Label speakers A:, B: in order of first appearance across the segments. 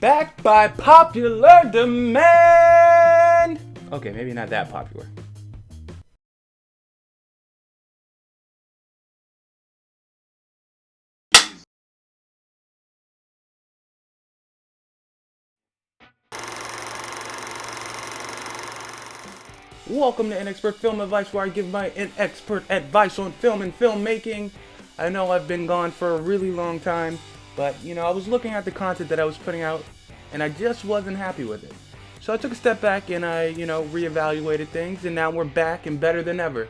A: Back by popular demand! Okay, maybe not that popular. Welcome to Inexpert Film Advice, where I give my inexpert advice on film and filmmaking. I know I've been gone for a really long time, but I was looking at the content that I was putting out, and I just wasn't happy with it. So I took a step back and I, reevaluated things, and now we're back and better than ever.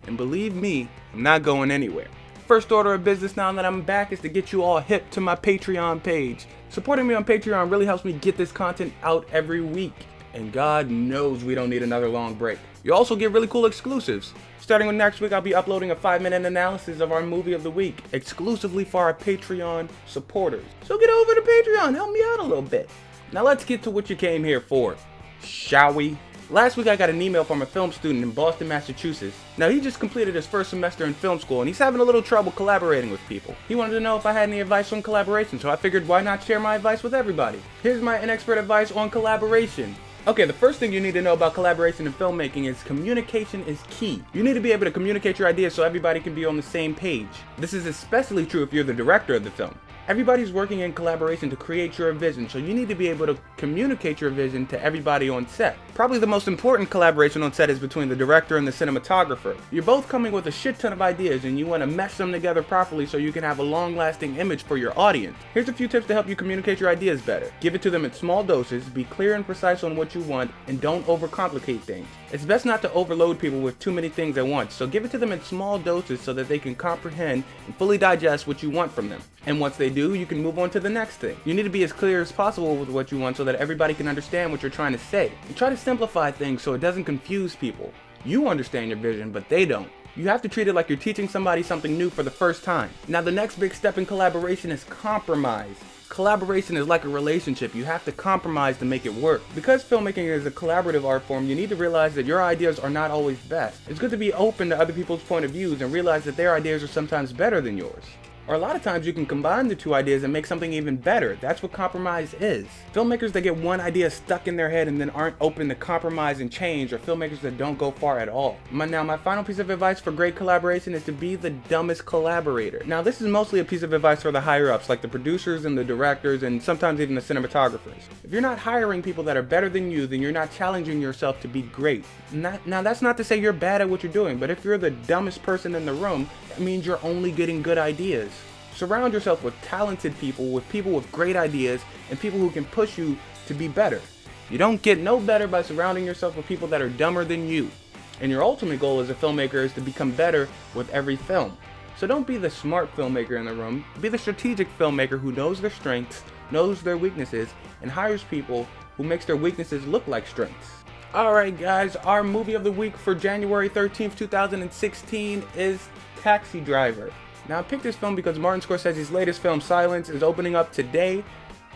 A: And believe me, I'm not going anywhere. First order of business now that I'm back is to get you all hip to my Patreon page. Supporting me on Patreon really helps me get this content out every week. And God knows we don't need another long break. You also get really cool exclusives. Starting with next week, I'll be uploading a 5-minute analysis of our movie of the week, exclusively for our Patreon supporters. So get over to Patreon, help me out a little bit. Now let's get to what you came here for, shall we? Last week I got an email from a film student in Boston, Massachusetts. Now he just completed his first semester in film school and he's having a little trouble collaborating with people. He wanted to know if I had any advice on collaboration, so I figured why not share my advice with everybody. Here's my inexpert advice on collaboration. Okay, the first thing you need to know about collaboration in filmmaking is communication is key. You need to be able to communicate your ideas so everybody can be on the same page. This is especially true if you're the director of the film. Everybody's working in collaboration to create your vision, so you need to be able to communicate your vision to everybody on set. Probably the most important collaboration on set is between the director and the cinematographer. You're both coming with a shit ton of ideas and you want to mesh them together properly so you can have a long-lasting image for your audience. Here's a few tips to help you communicate your ideas better. Give it to them in small doses, be clear and precise on what you want, and don't overcomplicate things. It's best not to overload people with too many things at once, so give it to them in small doses so that they can comprehend and fully digest what you want from them. And once they do, you can move on to the next thing. You need to be as clear as possible with what you want so that everybody can understand what you're trying to say. And try to simplify things so it doesn't confuse people. You understand your vision, but they don't. You have to treat it like you're teaching somebody something new for the first time. Now the next big step in collaboration is compromise. Collaboration is like a relationship. You have to compromise to make it work. Because filmmaking is a collaborative art form, you need to realize that your ideas are not always best. It's good to be open to other people's point of views and realize that their ideas are sometimes better than yours. Or a lot of times you can combine the two ideas and make something even better. That's what compromise is. Filmmakers that get one idea stuck in their head and then aren't open to compromise and change are filmmakers that don't go far at all. Now my final piece of advice for great collaboration is to be the dumbest collaborator. Now this is mostly a piece of advice for the higher ups, like the producers and the directors and sometimes even the cinematographers. If you're not hiring people that are better than you, then you're not challenging yourself to be great. Now that's not to say you're bad at what you're doing, but if you're the dumbest person in the room, that means you're only getting good ideas. Surround yourself with talented people with great ideas, and people who can push you to be better. You don't get no better by surrounding yourself with people that are dumber than you. And your ultimate goal as a filmmaker is to become better with every film. So don't be the smart filmmaker in the room, be the strategic filmmaker who knows their strengths, knows their weaknesses, and hires people who makes their weaknesses look like strengths. Alright guys, our movie of the week for January 13th, 2016 is Taxi Driver. Now I picked this film because Martin Scorsese's latest film, Silence, is opening up today,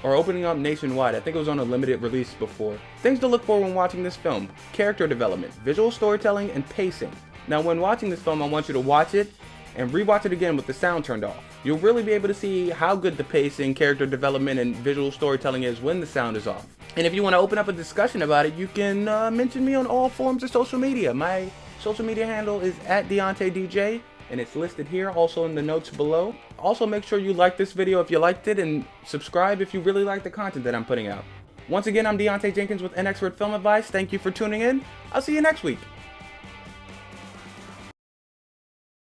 A: or opening up nationwide. I think it was on a limited release before. Things to look for when watching this film: character development, visual storytelling, and pacing. Now when watching this film, I want you to watch it and rewatch it again with the sound turned off. You'll really be able to see how good the pacing, character development, and visual storytelling is when the sound is off. And if you want to open up a discussion about it, you can mention me on all forms of social media. My social media handle is @DeonteDJ. And it's listed here, also in the notes below. Also make sure you like this video if you liked it, and subscribe if you really like the content that I'm putting out. Once again, I'm Deontay Jenkins with Inexpert Film Advice. Thank you for tuning in. I'll see you next week.